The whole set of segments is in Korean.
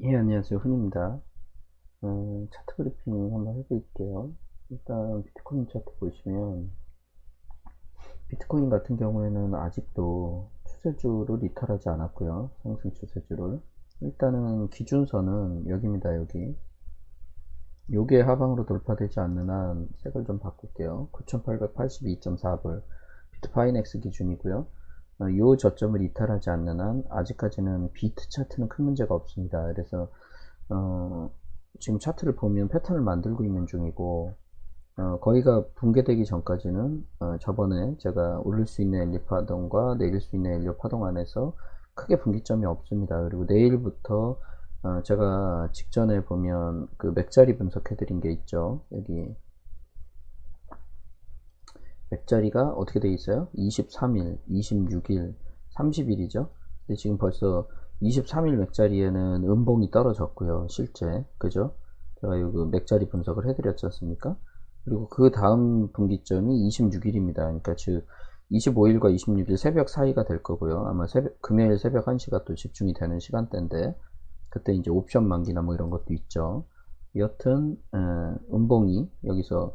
예, 안녕하세요. 훈입니다. 차트 브리핑 한번 해드릴게요. 일단 비트코인 차트 보시면 비트코인 같은 경우에는 아직도 추세주를 이탈하지 않았고요. 상승 추세주를. 일단은 기준선은 여기입니다. 여기. 요게 하방으로 돌파되지 않는 한 색을 좀 바꿀게요. 9882.4불 비트파이넥스 기준이고요. 요 저점을 이탈하지 않는 한 아직까지는 비트 차트는 큰 문제가 없습니다. 그래서 어, 지금 차트를 보면 패턴을 만들고 있는 중이고 거기가 붕괴되기 전까지는 저번에 제가 올릴 수 있는 엘리 파동과 내릴 수 있는 엘리어 파동 안에서 크게 분기점이 없습니다. 그리고 내일부터 제가 직전에 보면 그 맥자리 분석해 드린 게 있죠. 여기 맥자리가 어떻게 돼 있어요? 23일, 26일, 30일이죠. 근데 지금 벌써 23일 맥자리에는 음봉이 떨어졌고요. 실제 그죠? 제가 여기 맥자리 분석을 해드렸지 않습니까? 그리고 그 다음 분기점이 26일입니다. 그러니까 즉 25일과 26일 새벽 사이가 될 거고요. 아마 금요일 새벽 1시가 또 집중이 되는 시간대인데 그때 이제 옵션 만기나 뭐 이런 것도 있죠. 여튼 음봉이 여기서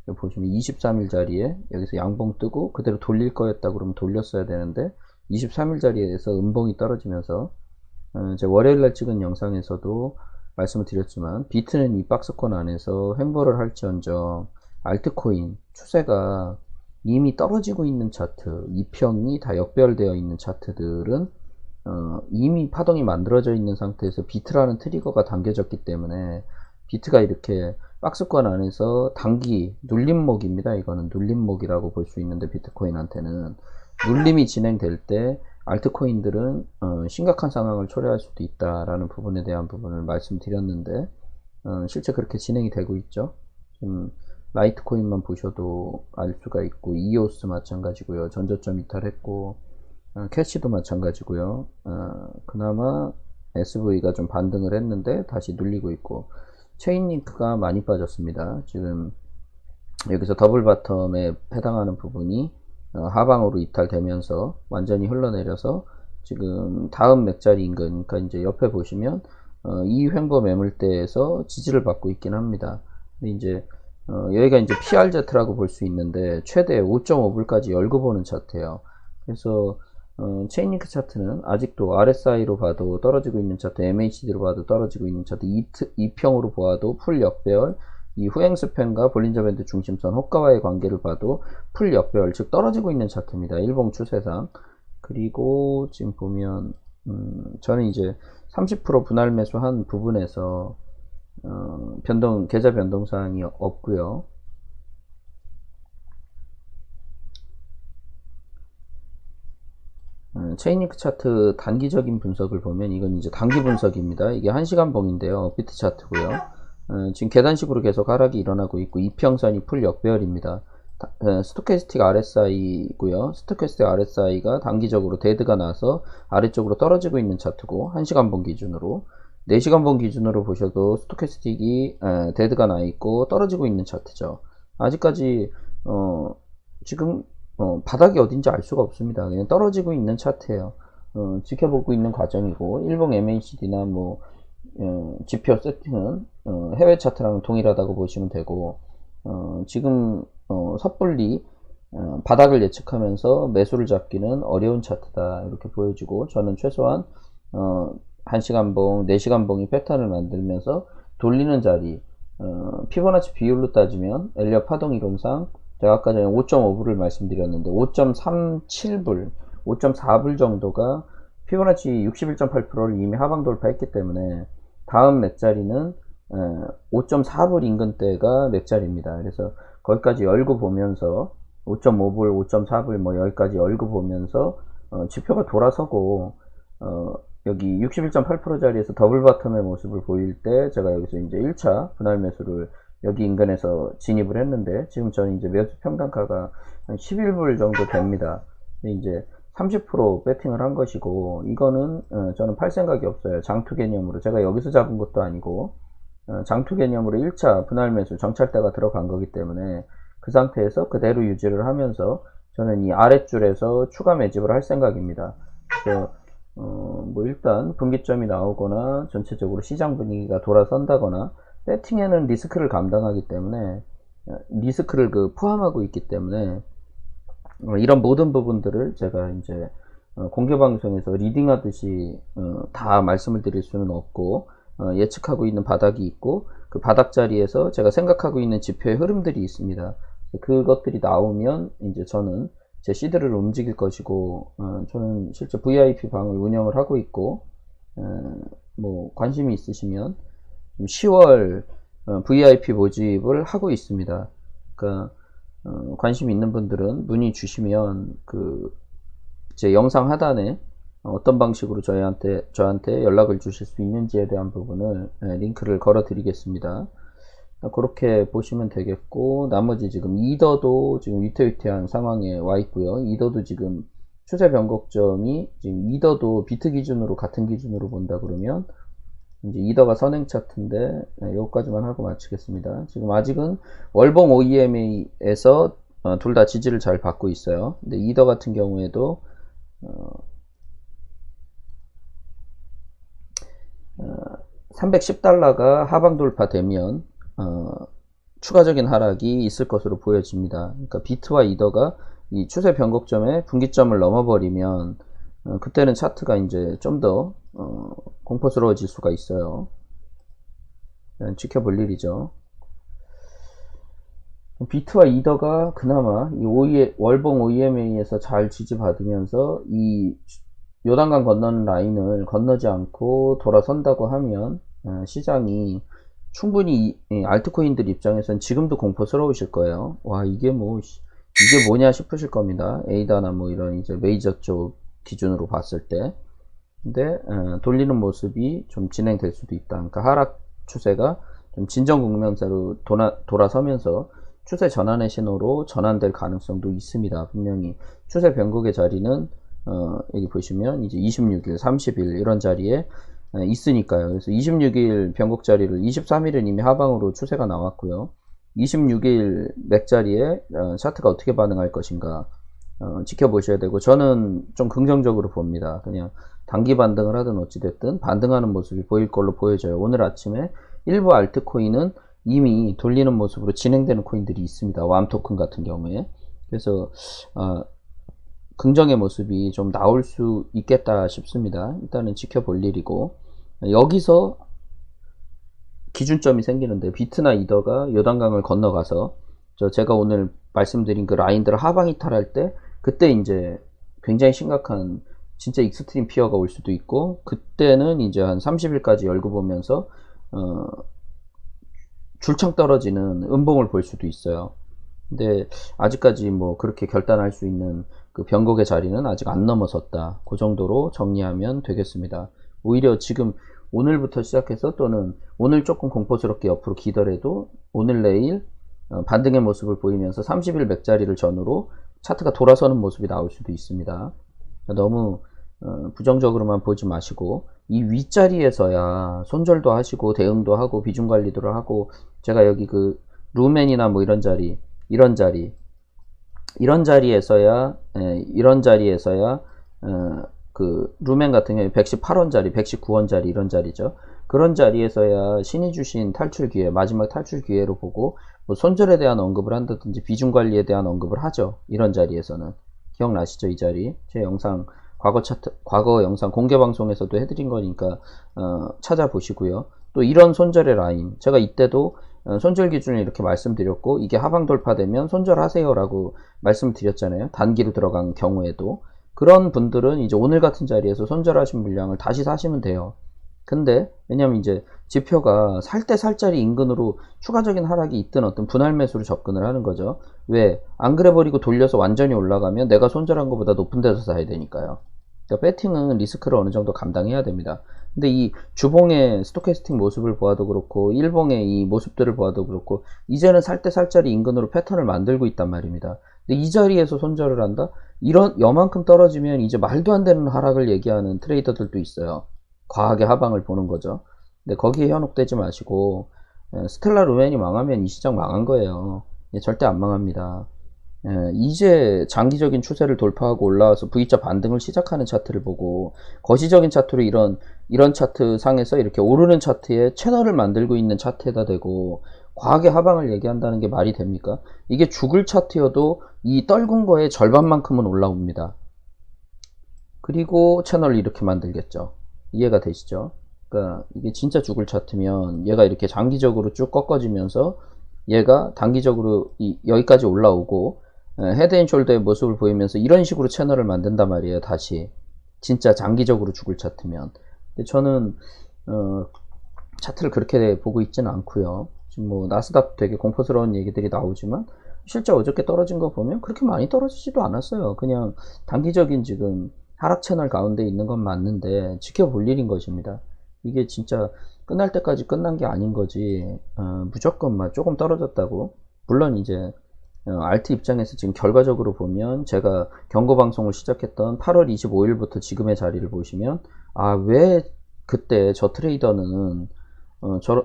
여기 보시면 23일 자리에 여기서 양봉 뜨고 그대로 돌릴 거였다 그러면 돌렸어야 되는데 23일 자리에서 음봉이 떨어지면서 제가 월요일날 찍은 영상에서도 말씀을 드렸지만 비트는 이 박스권 안에서 횡보를 할지언정 알트코인 추세가 이미 떨어지고 있는 차트 2평이 다 역배열되어 있는 차트들은 이미 파동이 만들어져 있는 상태에서 비트라는 트리거가 당겨졌기 때문에 비트가 이렇게 박스권 안에서 단기 눌림목입니다. 이거는 눌림목이라고 볼 수 있는데 비트코인한테는 눌림이 진행될 때 알트코인들은 심각한 상황을 초래할 수도 있다라는 부분에 대한 부분을 말씀드렸는데 실제 그렇게 진행이 되고 있죠. 지금 라이트코인만 보셔도 알 수가 있고 이오스 마찬가지고요. 전저점 이탈했고 캐시도 마찬가지고요. 그나마 SV가 좀 반등을 했는데 다시 눌리고 있고 체인링크가 많이 빠졌습니다. 지금 여기서 더블 바텀에 해당하는 부분이 하방으로 이탈되면서 완전히 흘러내려서 지금 다음 맥자리 인근, 그러니까 이제 옆에 보시면 이 횡보 매물대에서 지지를 받고 있긴 합니다. 근데 이제 여기가 이제 PRZ라고 볼 수 있는데 최대 5.5불까지 열고 보는 차트예요. 그래서 체인링크 차트는 아직도 RSI로 봐도 떨어지고 있는 차트, MACD로 봐도 떨어지고 있는 차트, 2평으로 보아도 풀 역배열, 이 후행스팬과 볼린저 밴드 중심선 호가와의 관계를 봐도 풀 역배열, 즉 떨어지고 있는 차트입니다. 일봉 추세상. 그리고 지금 보면 저는 이제 30% 분할 매수한 부분에서 계좌 변동 사항이 없고요. 체인링크 차트 단기적인 분석을 보면 이건 이제 단기 분석입니다. 이게 1시간 봉인데요. 비트 차트고요. 지금 계단식으로 계속 하락이 일어나고 있고 이평선이 풀 역배열입니다. 스토캐스틱 RSI고요. 스토캐스틱 RSI가 단기적으로 데드가 나서 아래쪽으로 떨어지고 있는 차트고 1시간 봉 기준으로 4시간 봉 기준으로 보셔도 스토캐스틱이 데드가 나 있고 떨어지고 있는 차트죠. 아직까지 지금 바닥이 어딘지 알 수가 없습니다. 그냥 떨어지고 있는 차트예요. 지켜보고 있는 과정이고 일봉 MACD나 뭐 지표 세팅은 해외 차트랑 동일하다고 보시면 되고 지금 섣불리 바닥을 예측하면서 매수를 잡기는 어려운 차트다 이렇게 보여지고 저는 최소한 1시간 봉, 4시간 봉이 패턴을 만들면서 돌리는 자리 피보나치 비율로 따지면 엘리어 파동 이론상 제가 아까 전에 5.5불을 말씀드렸는데 5.37불, 5.4불 정도가 피보나치 61.8%를 이미 하방 돌파했기 때문에 다음 맥자리는 5.4불 인근대가 맥자리입니다. 그래서 거기까지 열고 보면서 5.5불, 5.4불 뭐 여기까지 열고 보면서 지표가 돌아서고 여기 61.8% 자리에서 더블 바텀의 모습을 보일 때 제가 여기서 이제 1차 분할 매수를 여기 인근에서 진입을 했는데 지금 저는 이제 매수 평단가가 한 11불 정도 됩니다. 근데 이제 30% 배팅을 한 것이고 이거는 저는 팔 생각이 없어요. 장투 개념으로 제가 여기서 잡은 것도 아니고 장투 개념으로 1차 분할 매수 정찰대가 들어간 거기 때문에 그 상태에서 그대로 유지를 하면서 저는 이 아랫줄에서 추가 매집을 할 생각입니다. 그래서 뭐 일단 분기점이 나오거나 전체적으로 시장 분위기가 돌아선다거나, 배팅에는 리스크를 감당하기 때문에, 리스크를 포함하고 있기 때문에, 이런 모든 부분들을 제가 이제 공개 방송에서 리딩하듯이 다 말씀을 드릴 수는 없고, 예측하고 있는 바닥이 있고, 그 바닥 자리에서 제가 생각하고 있는 지표의 흐름들이 있습니다. 그것들이 나오면 이제 저는 제 시드를 움직일 것이고, 저는 실제 VIP 방을 운영을 하고 있고, 뭐 관심이 있으시면 10월 VIP 모집을 하고 있습니다. 그러니까 관심 있는 분들은 문의 주시면 제 영상 하단에 어떤 방식으로 저한테 연락을 주실 수 있는지에 대한 부분을 링크를 걸어 드리겠습니다. 그렇게 보시면 되겠고, 나머지 지금 이더도 지금 위태위태한 상황에 와 있고요. 이더도 지금 추세 변곡점이 지금 이더도 비트 기준으로 같은 기준으로 본다 그러면 이제 이더가 선행 차트인데, 여기까지만 하고 마치겠습니다. 지금 아직은 월봉 OEMA에서 둘 다 지지를 잘 받고 있어요. 근데 이더 같은 경우에도 310달러가 하방 돌파되면 추가적인 하락이 있을 것으로 보여집니다. 그러니까 비트와 이더가 이 추세 변곡점에 분기점을 넘어버리면 그때는 차트가 이제 좀 더 공포스러워질 수가 있어요. 지켜볼 일이죠. 비트와 이더가 그나마 이 월봉 OEMA에서 잘 지지받으면서 이 요단강 건너는 라인을 건너지 않고 돌아선다고 하면 시장이 충분히 알트코인들 입장에서는 지금도 공포스러우실 거예요. 와, 이게 뭐냐 싶으실 겁니다. 에이다나 뭐 이런 이제 메이저 쪽 기준으로 봤을 때. 근데 돌리는 모습이 좀 진행될 수도 있다. 그러니까 하락 추세가 좀 진정 국면세로 돌아서면서 추세 전환의 신호로 전환될 가능성도 있습니다. 분명히 추세 변곡의 자리는 여기 보시면 이제 26일, 30일 이런 자리에 있으니까요. 그래서 26일 변곡 자리를 23일은 이미 하방으로 추세가 나왔고요. 26일 맥 자리에 차트가 어떻게 반응할 것인가 지켜보셔야 되고, 저는 좀 긍정적으로 봅니다. 그냥 단기 반등을 하든 어찌됐든 반등하는 모습이 보일 걸로 보여져요. 오늘 아침에 일부 알트코인은 이미 돌리는 모습으로 진행되는 코인들이 있습니다. 왬 토큰 같은 경우에. 그래서 긍정의 모습이 좀 나올 수 있겠다 싶습니다. 일단은 지켜볼 일이고, 여기서 기준점이 생기는데, 비트나 이더가 요단강을 건너가서 제가 오늘 말씀드린 그 라인들을 하방 이탈할 때, 그때 이제 굉장히 심각한 진짜 익스트림 피어가 올 수도 있고, 그때는 이제 한 30일까지 열고 보면서 줄창 떨어지는 음봉을 볼 수도 있어요. 근데 아직까지 뭐 그렇게 결단할 수 있는 그 변곡의 자리는 아직 안 넘어섰다. 그 정도로 정리하면 되겠습니다. 오히려 지금 오늘부터 시작해서, 또는 오늘 조금 공포스럽게 옆으로 기더라도 오늘 내일 반등의 모습을 보이면서 30일 맥자리를 전후로 차트가 돌아서는 모습이 나올 수도 있습니다. 너무 부정적으로만 보지 마시고, 이 윗자리에서야 손절도 하시고 대응도 하고 비중 관리도 하고, 제가 여기 그 루멘이나 뭐 이런 자리에서야 그 루멘 같은 경우에 118원짜리, 119원짜리 이런 자리죠. 그런 자리에서야 신이 주신 탈출 기회, 마지막 탈출 기회로 보고 뭐 손절에 대한 언급을 한다든지 비중 관리에 대한 언급을 하죠. 이런 자리에서는 기억나시죠? 이 자리 제 영상 과거 영상 공개 방송에서도 해드린 거니까 찾아보시고요. 또 이런 손절의 라인, 제가 이때도 손절 기준을 이렇게 말씀드렸고, 이게 하방 돌파되면 손절하세요 라고 말씀드렸잖아요. 단기로 들어간 경우에도. 그런 분들은 이제 오늘 같은 자리에서 손절하신 물량을 다시 사시면 돼요. 근데 왜냐면 이제 지표가 살 때 살짜리 인근으로 추가적인 하락이 있든 어떤 분할 매수로 접근을 하는 거죠. 왜? 안 그래 버리고 돌려서 완전히 올라가면 내가 손절한 것보다 높은 데서 사야 되니까요. 그러니까 배팅은 리스크를 어느 정도 감당해야 됩니다. 근데 이 주봉의 스토캐스틱 모습을 보아도 그렇고, 일봉의 이 모습들을 보아도 그렇고, 이제는 살 때 살짜리 인근으로 패턴을 만들고 있단 말입니다. 근데 이 자리에서 손절을 한다? 이런 여만큼 떨어지면 이제 말도 안 되는 하락을 얘기하는 트레이더들도 있어요. 과하게 하방을 보는 거죠. 근데 거기에 현혹되지 마시고, 스텔라 루멘이 망하면 이 시장 망한 거예요. 절대 안 망합니다. 이제 장기적인 추세를 돌파하고 올라와서 V자 반등을 시작하는 차트를 보고 거시적인 차트로 이런 차트 상에서 이렇게 오르는 차트에 채널을 만들고 있는 차트에다 대고 과하게 하방을 얘기한다는 게 말이 됩니까? 이게 죽을 차트여도 이 떨군 거의 절반만큼은 올라옵니다. 그리고 채널을 이렇게 만들겠죠. 이해가 되시죠? 그러니까 이게 진짜 죽을 차트면 얘가 이렇게 장기적으로 쭉 꺾어지면서 얘가 단기적으로 여기까지 올라오고 헤드앤숄더의 모습을 보이면서 이런 식으로 채널을 만든단 말이에요. 다시 진짜 장기적으로 죽을 차트면. 근데 저는 차트를 그렇게 보고 있지는 않고요. 지금 뭐 나스닥 되게 공포스러운 얘기들이 나오지만 실제 어저께 떨어진 거 보면 그렇게 많이 떨어지지도 않았어요. 그냥 단기적인 지금 하락 채널 가운데 있는 건 맞는데 지켜볼 일인 것입니다. 이게 진짜 끝날 때까지 끝난 게 아닌 거지 무조건 막 조금 떨어졌다고. 물론 이제 알트 입장에서 지금 결과적으로 보면 제가 경고 방송을 시작했던 8월 25일부터 지금의 자리를 보시면 왜 그때 저 트레이더는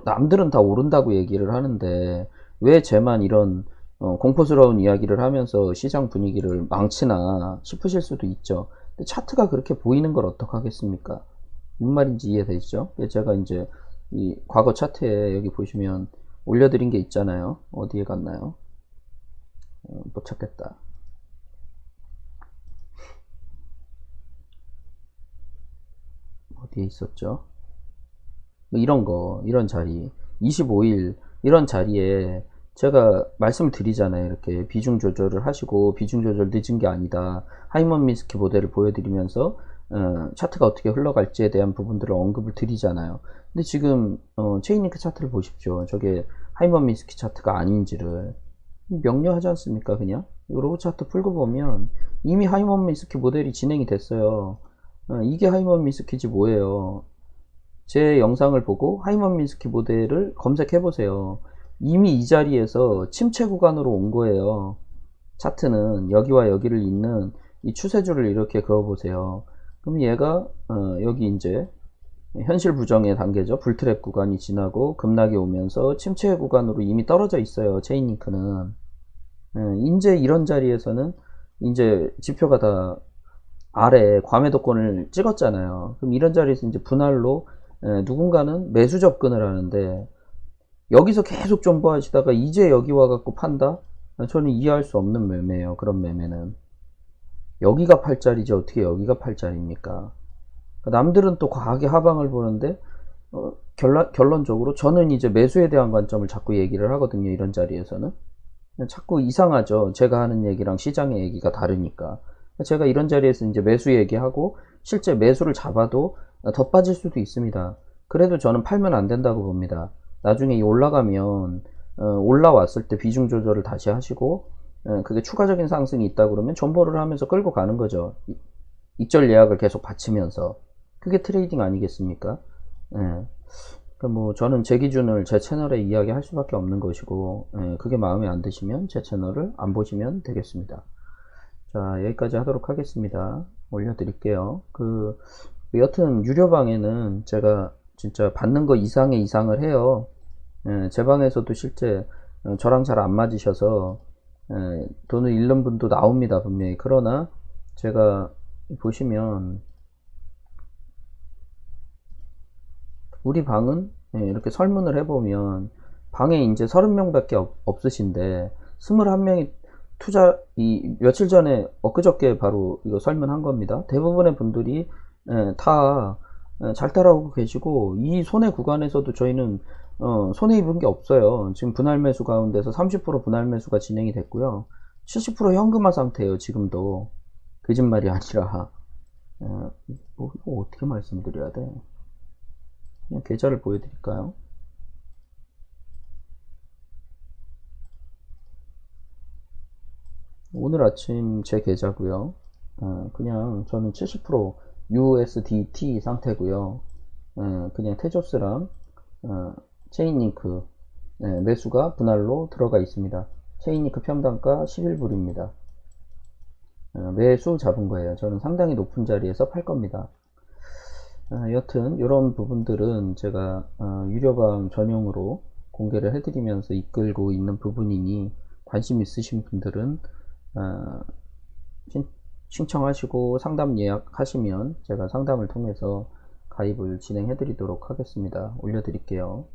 남들은 다 오른다고 얘기를 하는데 왜 쟤만 이런 공포스러운 이야기를 하면서 시장 분위기를 망치나 싶으실 수도 있죠. 근데 차트가 그렇게 보이는 걸 어떡하겠습니까? 무슨 말인지 이해되시죠? 제가 이제 이 과거 차트에 여기 보시면 올려드린 게 있잖아요. 어디에 갔나요? 못 찾겠다. 어디에 있었죠? 뭐 이런 거, 이런 자리, 25일 이런 자리에 제가 말씀을 드리잖아요. 이렇게 비중 조절을 하시고 비중 조절 늦은 게 아니다. 하이먼 미스키 모델을 보여드리면서 차트가 어떻게 흘러갈지에 대한 부분들을 언급을 드리잖아요. 근데 지금 체인링크 차트를 보십시오. 저게 하이먼 미스키 차트가 아닌지를 명료하지 않습니까? 그냥 로우 차트 풀고 보면 이미 하이먼 미스키 모델이 진행이 됐어요. 이게 하이먼 미스키지 뭐예요. 제 영상을 보고 하이먼 미스키 모델을 검색해 보세요. 이미 이 자리에서 침체 구간으로 온 거예요. 차트는 여기와 여기를 잇는 이 추세줄을 이렇게 그어 보세요. 그럼 얘가 여기 이제 현실 부정의 단계죠. 불트랩 구간이 지나고 급락이 오면서 침체 구간으로 이미 떨어져 있어요. 체인링크는. 이제 이런 자리에서는 이제 지표가 다 아래 과매도권을 찍었잖아요. 그럼 이런 자리에서 이제 분할로 누군가는 매수 접근을 하는데 여기서 계속 존버하시다가 이제 여기 와갖고 판다? 저는 이해할 수 없는 매매예요. 그런 매매는. 여기가 팔자리지 어떻게 여기가 팔자리입니까? 남들은 또 과하게 하방을 보는데 결론적으로 저는 이제 매수에 대한 관점을 자꾸 얘기를 하거든요. 이런 자리에서는. 자꾸 이상하죠. 제가 하는 얘기랑 시장의 얘기가 다르니까. 제가 이런 자리에서 이제 매수 얘기하고 실제 매수를 잡아도 더 빠질 수도 있습니다. 그래도 저는 팔면 안 된다고 봅니다. 나중에 올라가면 올라왔을 때 비중 조절을 다시 하시고 그게 추가적인 상승이 있다 그러면 존버를 하면서 끌고 가는 거죠. 익절 예약을 계속 바치면서. 그게 트레이딩 아니겠습니까? 그러니까 뭐 저는 제 기준을 제 채널에 이야기할 수밖에 없는 것이고 그게 마음에 안 드시면 제 채널을 안 보시면 되겠습니다. 자, 여기까지 하도록 하겠습니다. 올려드릴게요. 여튼 유료방에는 제가 진짜 받는 거 이상의 이상을 해요. 제 방에서도 실제 저랑 잘 안 맞으셔서 돈을 잃는 분도 나옵니다. 분명히. 그러나 제가 보시면 우리 방은 이렇게 설문을 해보면 방에 이제 30명밖에 없으신데 21명이 며칠 전에 엊그저께 바로 이거 설문한 겁니다. 대부분의 분들이 다 잘 따라오고 계시고 이 손해 구간에서도 저희는 손해 입은 게 없어요. 지금 분할 매수 가운데서 30% 분할 매수가 진행이 됐고요. 70% 현금화 상태예요. 지금도. 거짓말이 아니라 이거 어떻게 말씀드려야 돼? 그냥 계좌를 보여드릴까요? 오늘 아침 제 계좌고요. 그냥 저는 70% USDT 상태고요. 그냥 테조스랑 체인링크 매수가 분할로 들어가 있습니다. 체인링크 평단가 11불입니다. 매수 잡은 거예요. 저는 상당히 높은 자리에서 팔 겁니다. 여튼 이런 부분들은 제가 유료방 전용으로 공개를 해드리면서 이끌고 있는 부분이니 관심 있으신 분들은 어, 신청하시고 상담 예약하시면 제가 상담을 통해서 가입을 진행해 드리도록 하겠습니다. 올려 드릴게요.